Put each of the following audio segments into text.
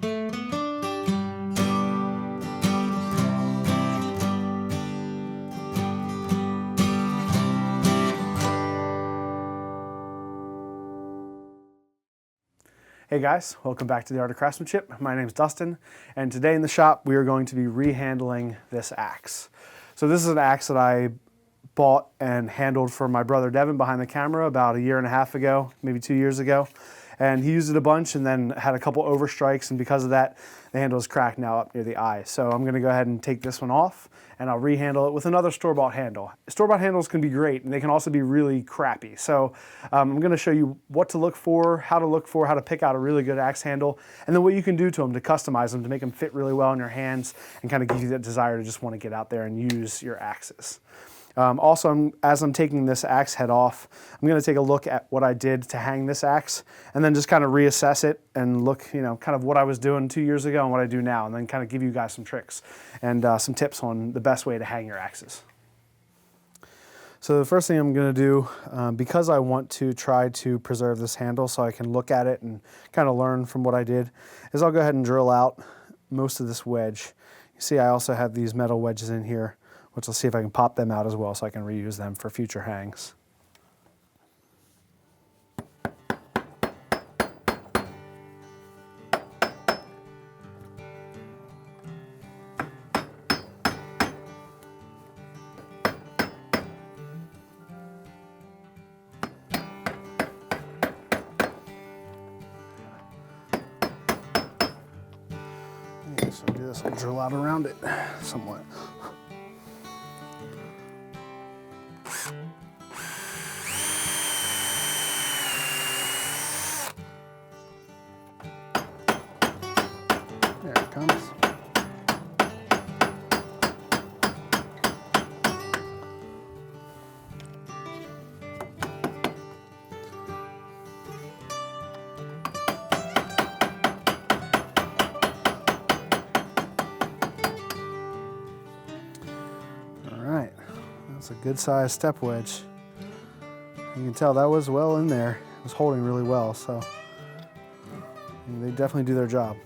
Hey guys, welcome back to the Art of Craftsmanship. My name is Dustin, and today in the shop we are going to be rehandling this axe. So this is an axe that I bought and handled for my brother Devin behind the camera about 1.5 years ago, maybe 2 years ago. And he used it a bunch and then had a couple overstrikes, and because of that, the handle is cracked now up near the eye. So I'm gonna go ahead and take this one off, and I'll rehandle it with another store-bought handle. Store-bought handles can be great, and they can also be really crappy. So I'm gonna show you what to look for, how to pick out a really good axe handle, and then what you can do to them to customize them to make them fit really well in your hands and kind of give you that desire to just want to get out there and use your axes. Also, as I'm taking this axe head off, I'm going to take a look at what I did to hang this axe and then just kind of reassess it and look, kind of what I was doing 2 years ago and what I do now, and then kind of give you guys some tricks and some tips on the best way to hang your axes. So the first thing I'm going to do, because I want to try to preserve this handle so I can look at it and kind of learn from what I did, is I'll go ahead and drill out most of this wedge. You see I also have these metal wedges in here, which I'll see if I can pop them out as well so I can reuse them for future hangs. So I'll do this, I'll drill out around it somewhat. There it comes. All right, that's a good sized step wedge. You can tell that was well in there. It was holding really well, so they definitely do their job.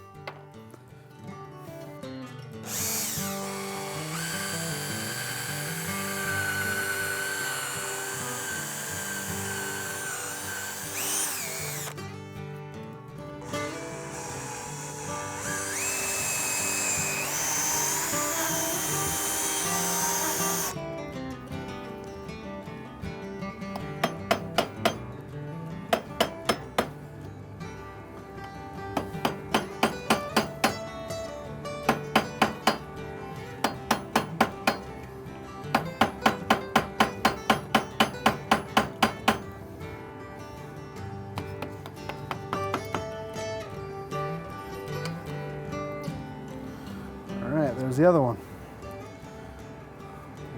All right, there's the other one.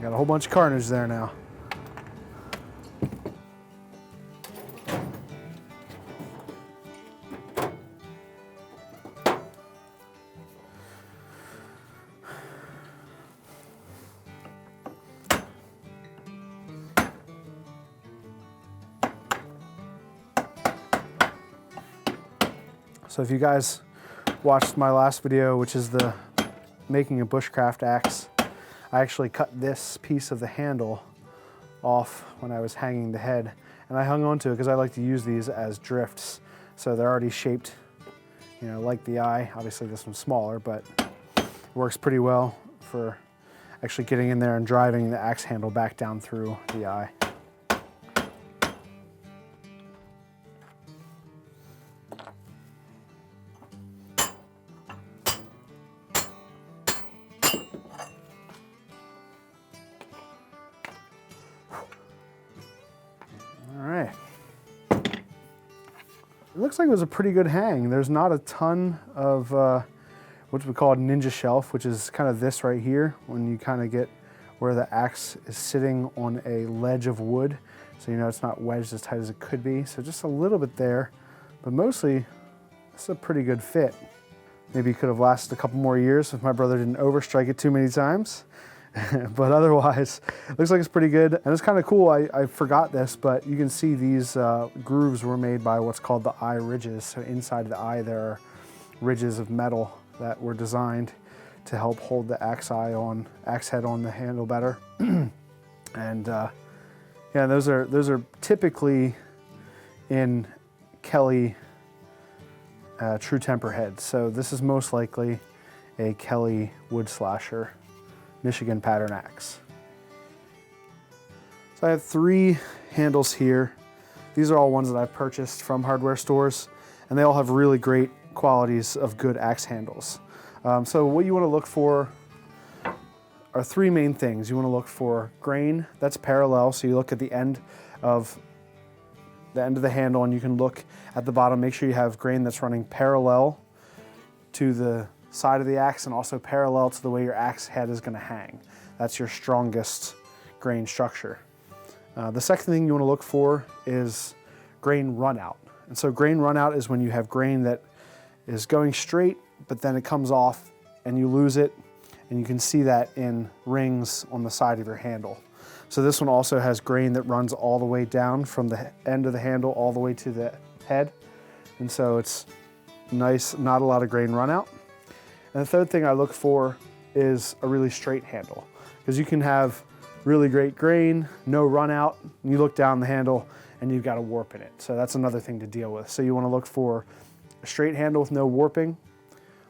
Got a whole bunch of carnage there now. So if you guys watched my last video, which is the making a bushcraft axe, I actually cut this piece of the handle off when I was hanging the head, and I hung on to it because I like to use these as drifts. So they're already shaped, like the eye. Obviously this one's smaller, but it works pretty well for actually getting in there and driving the axe handle back down through the eye. It looks like it was a pretty good hang. There's not a ton of what we call a ninja shelf, which is kind of this right here, when you kind of get where the axe is sitting on a ledge of wood. So it's not wedged as tight as it could be. So just a little bit there, but mostly it's a pretty good fit. Maybe it could have lasted a couple more years if my brother didn't overstrike it too many times. But otherwise, it looks like it's pretty good. And it's kind of cool, I forgot this, but you can see these grooves were made by what's called the eye ridges. So inside the eye there are ridges of metal that were designed to help hold the axe head on the handle better. And yeah, those are typically in Kelly True Temper heads. So this is most likely a Kelly Wood Slasher Michigan pattern axe. So I have 3 handles here. These are all ones that I've purchased from hardware stores, and they all have really great qualities of good axe handles. So what you want to look for are 3 main things. You want to look for grain that's parallel, so you look at the end of the handle and you can look at the bottom, make sure you have grain that's running parallel to the side of the axe and also parallel to the way your axe head is going to hang. That's your strongest grain structure. The second thing you want to look for is grain runout. And so grain runout is when you have grain that is going straight, but then it comes off and you lose it, and you can see that in rings on the side of your handle. So this one also has grain that runs all the way down from the end of the handle all the way to the head. And so it's nice, not a lot of grain runout. And the third thing I look for is a really straight handle, because you can have really great grain, no runout, and you look down the handle and you've got a warp in it. So that's another thing to deal with. So you want to look for a straight handle with no warping,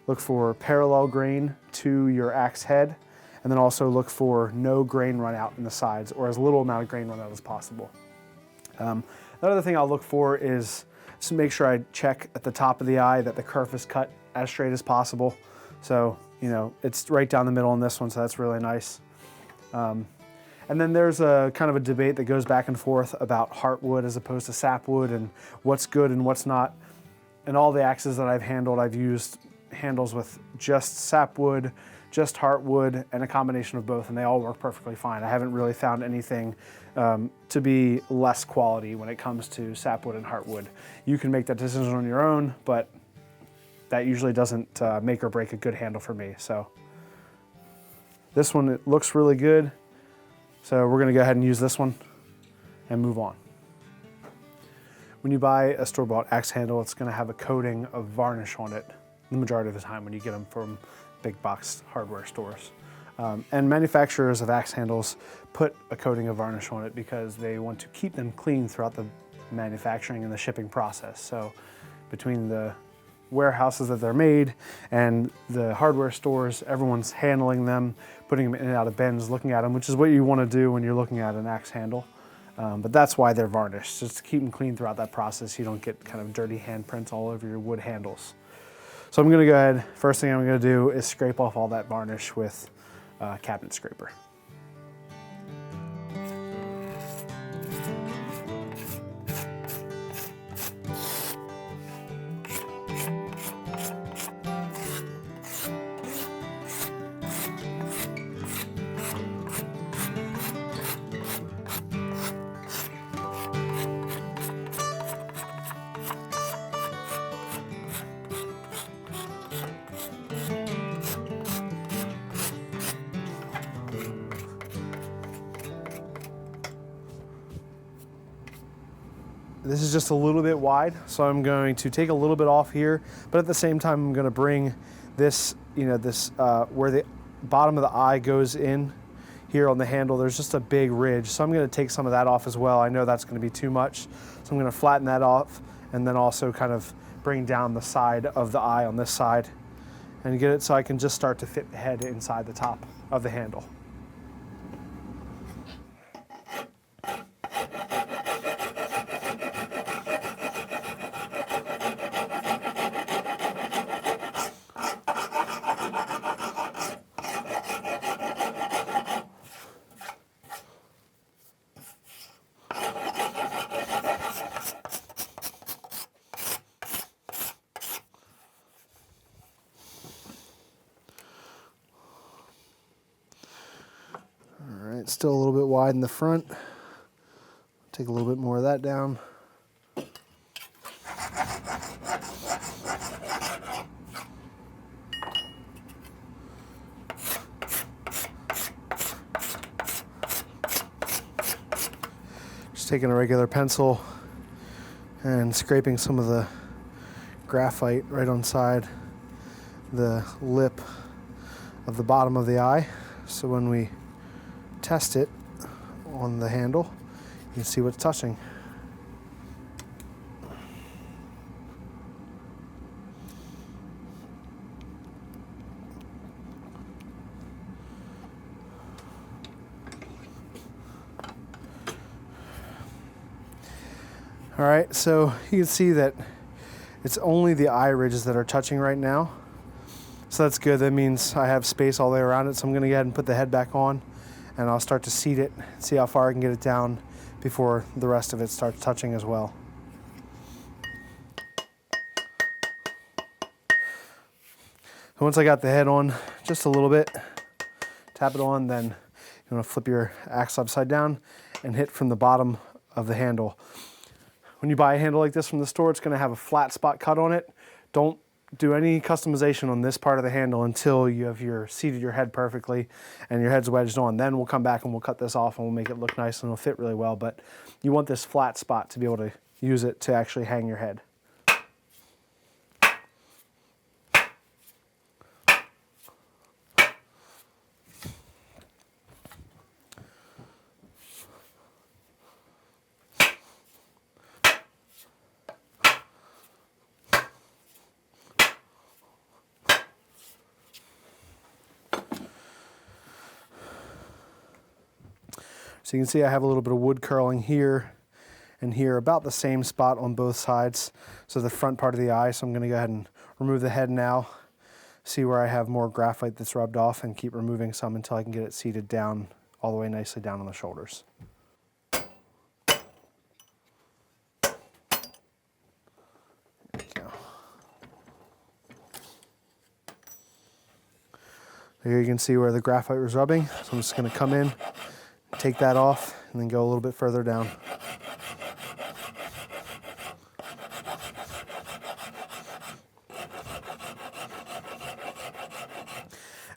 look for parallel grain to your axe head, and then also look for no grain run out in the sides, or as little amount of grain run out as possible. The other thing I'll look for is just to make sure I check at the top of the eye that the kerf is cut as straight as possible. So, you know, it's right down the middle on this one, so that's really nice. And then there's a kind of a debate that goes back and forth about heartwood as opposed to sapwood and what's good and what's not. And all the axes that I've handled, I've used handles with just sapwood, just heartwood, and a combination of both, and they all work perfectly fine. I haven't really found anything to be less quality when it comes to sapwood and heartwood. You can make that decision on your own, but that usually doesn't make or break a good handle for me. So this one, it looks really good. So we're gonna go ahead and use this one and move on. When you buy a store-bought axe handle, it's gonna have a coating of varnish on it the majority of the time when you get them from big box hardware stores. And manufacturers of axe handles put a coating of varnish on it because they want to keep them clean throughout the manufacturing and the shipping process. So between the warehouses that they're made and the hardware stores, everyone's handling them, putting them in and out of bins, looking at them, which is what you want to do when you're looking at an axe handle. But that's why they're varnished, just to keep them clean throughout that process. You don't get kind of dirty handprints all over your wood handles. So I'm gonna go ahead, first thing I'm gonna do is scrape off all that varnish with a cabinet scraper. This is just a little bit wide, so I'm going to take a little bit off here, but at the same time, I'm going to bring this, where the bottom of the eye goes in here on the handle, there's just a big ridge. So I'm going to take some of that off as well. I know that's going to be too much, so I'm going to flatten that off and then also kind of bring down the side of the eye on this side and get it so I can just start to fit the head inside the top of the handle. It's still a little bit wide in the front. Take a little bit more of that down. Just taking a regular pencil and scraping some of the graphite right on side the lip of the bottom of the eye. So when we test it on the handle, you can see what's touching. All right, so you can see that it's only the eye ridges that are touching right now. So that's good. That means I have space all the way around it. So I'm gonna go ahead and put the head back on, and I'll start to seat it, see how far I can get it down before the rest of it starts touching as well. So once I got the head on just a little bit, tap it on, then you wanna flip your axe upside down and hit from the bottom of the handle. When you buy a handle like this from the store, it's gonna have a flat spot cut on it. Don't do any customization on this part of the handle until you have seated your head perfectly and your head's wedged on. Then we'll come back and we'll cut this off and we'll make it look nice and it'll fit really well. But you want this flat spot to be able to use it to actually hang your head. So you can see I have a little bit of wood curling here and here, about the same spot on both sides. So the front part of the eye. So I'm going to go ahead and remove the head now, see where I have more graphite that's rubbed off, and keep removing some until I can get it seated down all the way nicely down on the shoulders. There we go. Here you can see where the graphite was rubbing. So I'm just going to come in, take that off, and then go a little bit further down.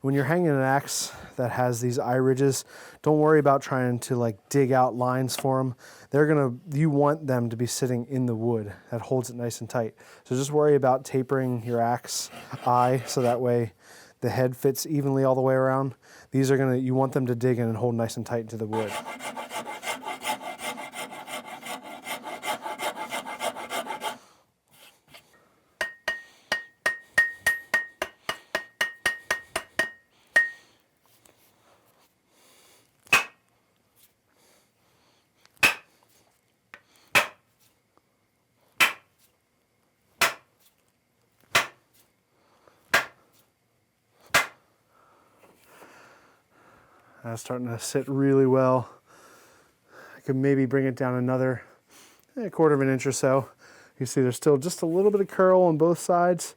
When you're hanging an axe that has these eye ridges, don't worry about trying to like dig out lines for them. You want them to be sitting in the wood. That holds it nice and tight. So just worry about tapering your axe eye so that way the head fits evenly all the way around. You want them to dig in and hold nice and tight into the wood. That's starting to sit really well. I could maybe bring it down another quarter of an inch or so. You see there's still just a little bit of curl on both sides,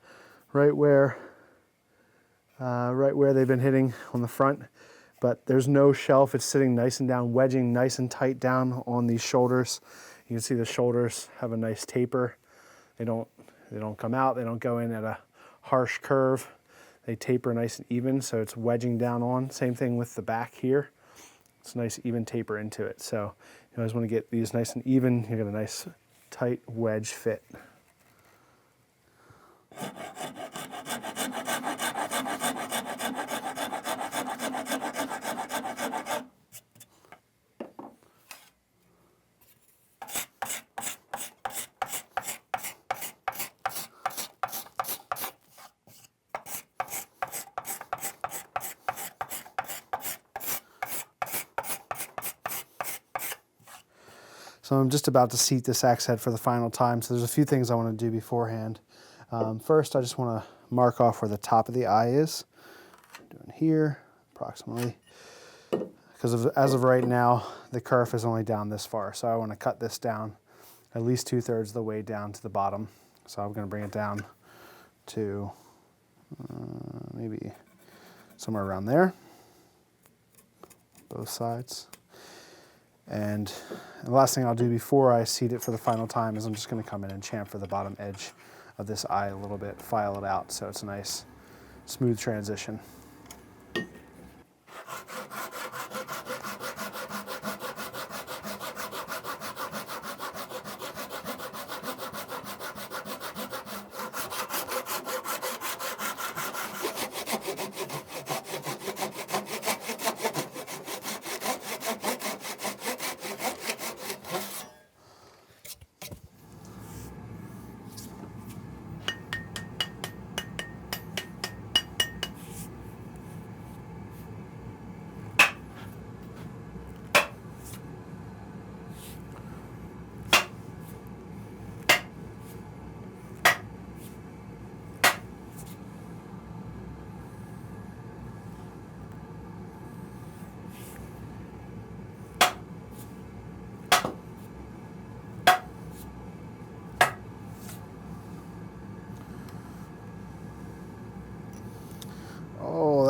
right where they've been hitting on the front. But there's no shelf. It's sitting nice and down, wedging nice and tight down on these shoulders. You can see the shoulders have a nice taper. They don't come out. They don't go in at a harsh curve. They taper nice and even, so it's wedging down on. Same thing with the back here. It's a nice even taper into it. So you always want to get these nice and even. You get a nice tight wedge fit. So I'm just about to seat this axe head for the final time. So there's a few things I want to do beforehand. First, I just want to mark off where the top of the eye is. I'm doing here, approximately. Because as of right now, the kerf is only down this far. So I want to cut this down at least 2/3 of the way down to the bottom. So I'm going to bring it down to maybe somewhere around there, both sides. And the last thing I'll do before I seat it for the final time is I'm just going to come in and chamfer the bottom edge of this eye a little bit, file it out so it's a nice smooth transition.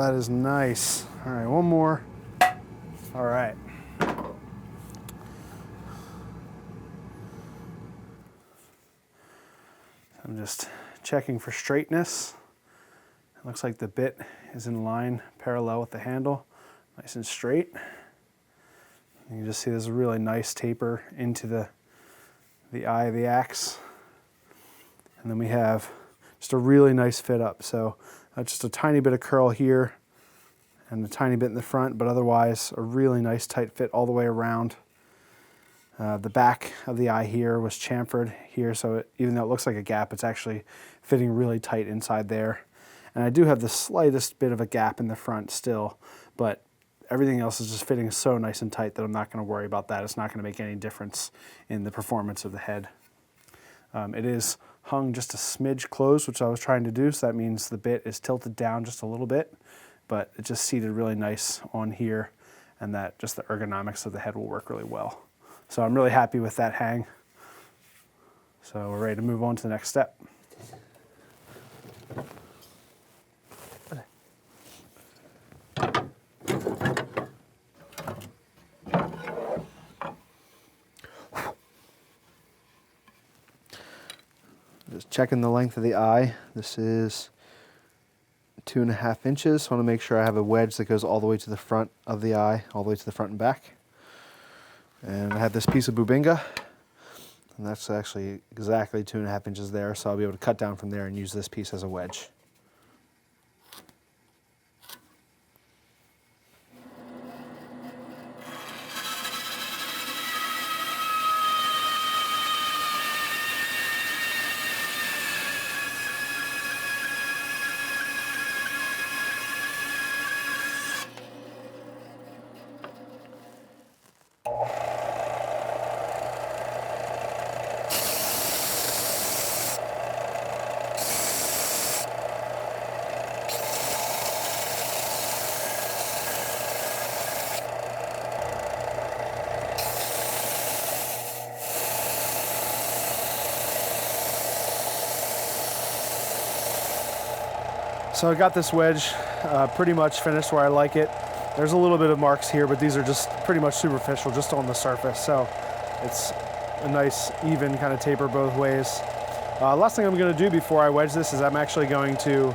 that is nice. All right, one more. All right. I'm just checking for straightness. It looks like the bit is in line parallel with the handle, nice and straight. You can just see there's a really nice taper into the eye of the axe. And then we have just a really nice fit up. So just a tiny bit of curl here and a tiny bit in the front, but otherwise a really nice tight fit all the way around. The back of the eye here was chamfered here, so even though it looks like a gap, it's actually fitting really tight inside there. And I do have the slightest bit of a gap in the front still, but everything else is just fitting so nice and tight that I'm not going to worry about that. It's not going to make any difference in the performance of the head. It is hung just a smidge closed, which I was trying to do, so that means the bit is tilted down just a little bit, but it just seated really nice on here, and that just the ergonomics of the head will work really well. So I'm really happy with that hang. So we're ready to move on to the next step. Just checking the length of the eye. This is 2.5 inches. I want to make sure I have a wedge that goes all the way to the front of the eye, all the way to the front and back. And I have this piece of bubinga, and that's actually exactly 2.5 inches there, so I'll be able to cut down from there and use this piece as a wedge. So I got this wedge pretty much finished where I like it. There's a little bit of marks here, but these are just pretty much superficial, just on the surface. So it's a nice, even kind of taper both ways. Last thing I'm going to do before I wedge this is I'm actually going to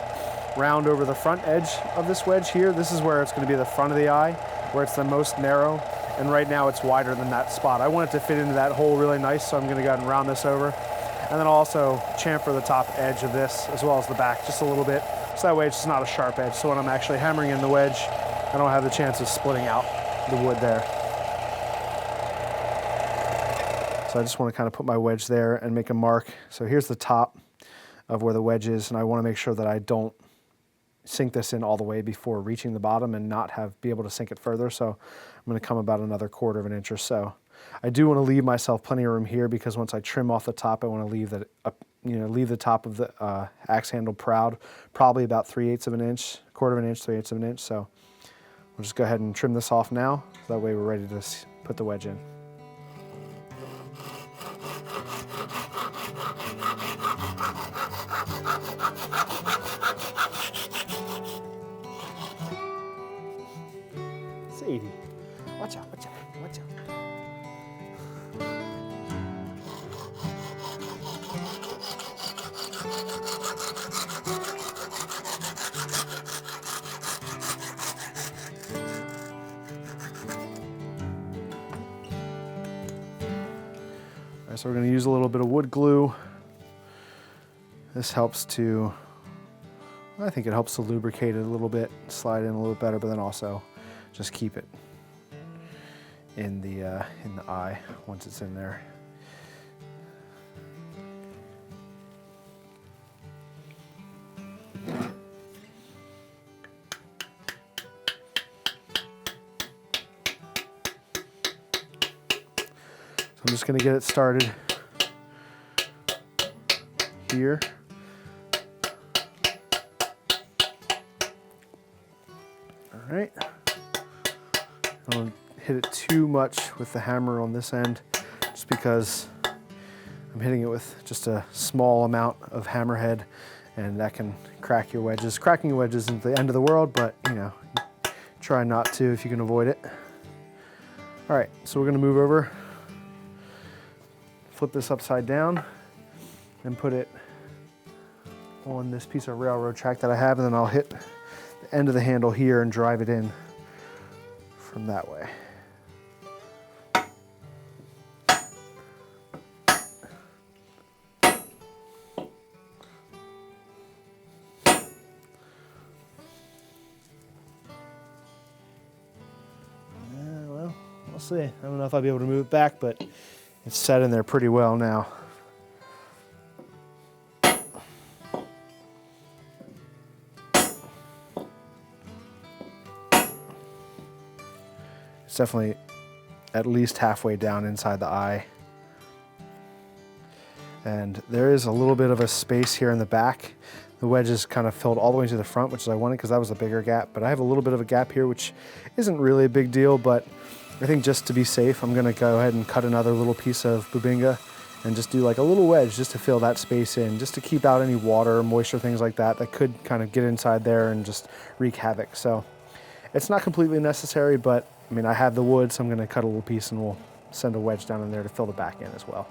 round over the front edge of this wedge here. This is where it's going to be the front of the eye, where it's the most narrow. And right now it's wider than that spot. I want it to fit into that hole really nice, so I'm going to go ahead and round this over. And then I'll also chamfer the top edge of this as well as the back just a little bit. So that way it's just not a sharp edge. So when I'm actually hammering in the wedge, I don't have the chance of splitting out the wood there. So I just want to kind of put my wedge there and make a mark. So here's the top of where the wedge is, and I want to make sure that I don't sink this in all the way before reaching the bottom and not be able to sink it further. So I'm going to come about another 1/4 inch or so. I do want to leave myself plenty of room here because once I trim off the top, I want to leave that leave the top of the axe handle proud, probably about 3/8 inch, 1/4 inch, 3/8 inch. So we'll just go ahead and trim this off now. So that way we're ready to put the wedge in. Sadie, watch out, watch out, watch out. So we're going to use a little bit of wood glue. This helps to, I think it helps to lubricate it a little bit, slide in a little better, but then also just keep it in the eye once it's in there. I'm just going to get it started here. All right. I don't hit it too much with the hammer on this end, just because I'm hitting it with just a small amount of hammerhead, and that can crack your wedges. Cracking your wedges isn't the end of the world, but you know, try not to if you can avoid it. All right, so we're gonna move over, flip this upside down, and put it on this piece of railroad track that I have, and then I'll hit the end of the handle here and drive it in from that way. Well, we'll see. I don't know if I'll be able to move it back, but it's set in there pretty well now. It's definitely at least halfway down inside the eye. And there is a little bit of a space here in the back. The wedge is kind of filled all the way to the front, which is I wanted because that was a bigger gap. But I have a little bit of a gap here, which isn't really a big deal, but I think just to be safe, I'm gonna go ahead and cut another little piece of bubinga and just do like a little wedge just to fill that space in, just to keep out any water, moisture, things like that that could kind of get inside there and just wreak havoc. So it's not completely necessary, but I mean, I have the wood, so I'm gonna cut a little piece and we'll send a wedge down in there to fill the back in as well.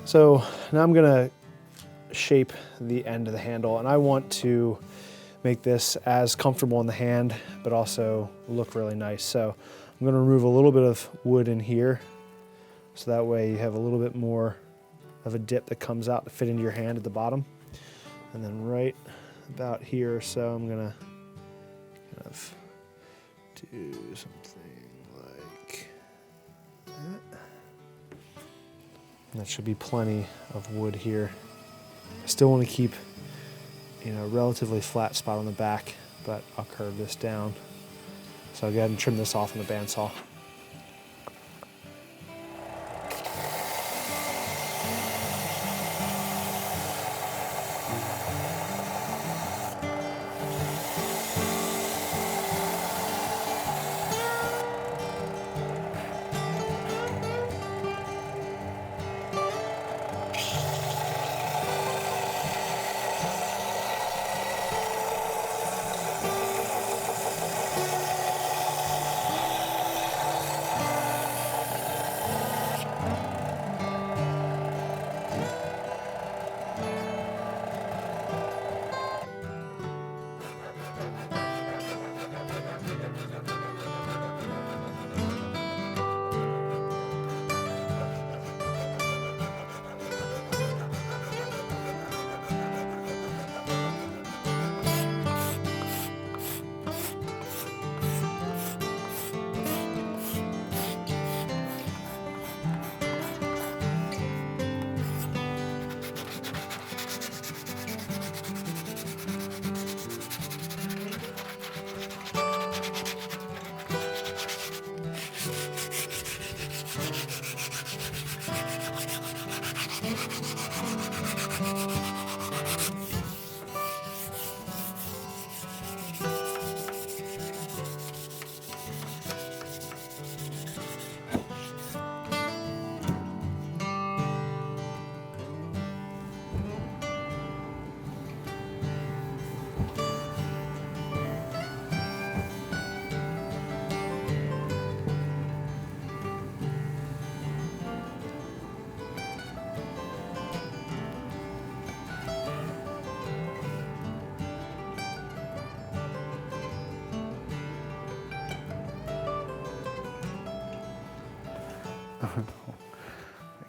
So now I'm gonna shape the end of the handle, and I want to make this as comfortable in the hand, but also look really nice. So I'm gonna remove a little bit of wood in here, so that way you have a little bit more of a dip that comes out to fit into your hand at the bottom. And then right about here or so, I'm gonna kind of do something like that. That should be plenty of wood here. I still want to keep, you know, a relatively flat spot on the back, but I'll curve this down. So I'll go ahead and trim this off on the bandsaw.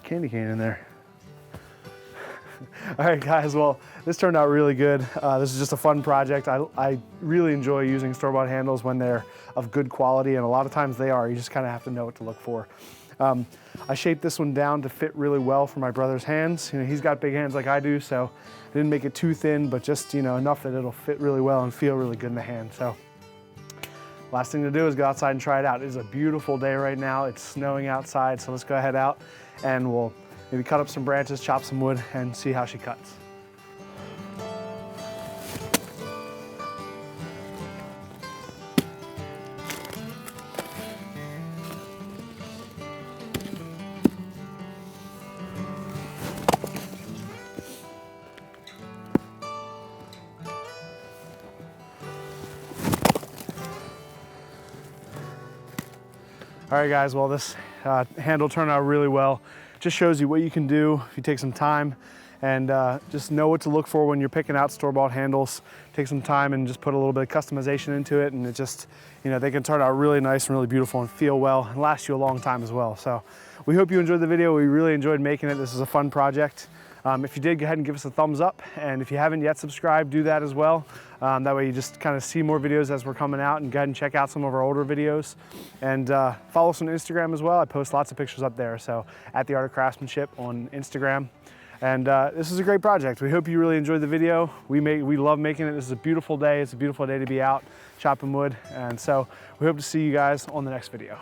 Candy cane in there. All right, guys, well, this turned out really good. This is just a fun project. I really enjoy using store-bought handles when they're of good quality, and a lot of times they are. You just kind of have to know what to look for. I shaped this one down to fit really well for my brother's hands. You know, he's got big hands like I do, so I didn't make it too thin, but just, you know, enough that it'll fit really well and feel really good in the hand. So last thing to do is go outside and try it out. It is a beautiful day right now. It's snowing outside, so let's go ahead out and we'll maybe cut up some branches, chop some wood, and see how she cuts. All right, guys, well, this handle turned out really well. Just shows you what you can do if you take some time and just know what to look for when you're picking out store-bought handles. Take some time and just put a little bit of customization into it, and it just, you know, they can turn out really nice and really beautiful and feel well and last you a long time as well. So we hope you enjoyed the video. We really enjoyed making it. This is a fun project. If you did, go ahead and give us a thumbs up, and if you haven't yet subscribed, do that as well. That way you just kind of see more videos as we're coming out, and go ahead and check out some of our older videos. And follow us on Instagram as well. I post lots of pictures up there, so at The Art of Craftsmanship on Instagram. And this is a great project. We hope you really enjoyed the video. We love making it. This is a beautiful day. It's a beautiful day to be out chopping wood, and so we hope to see you guys on the next video.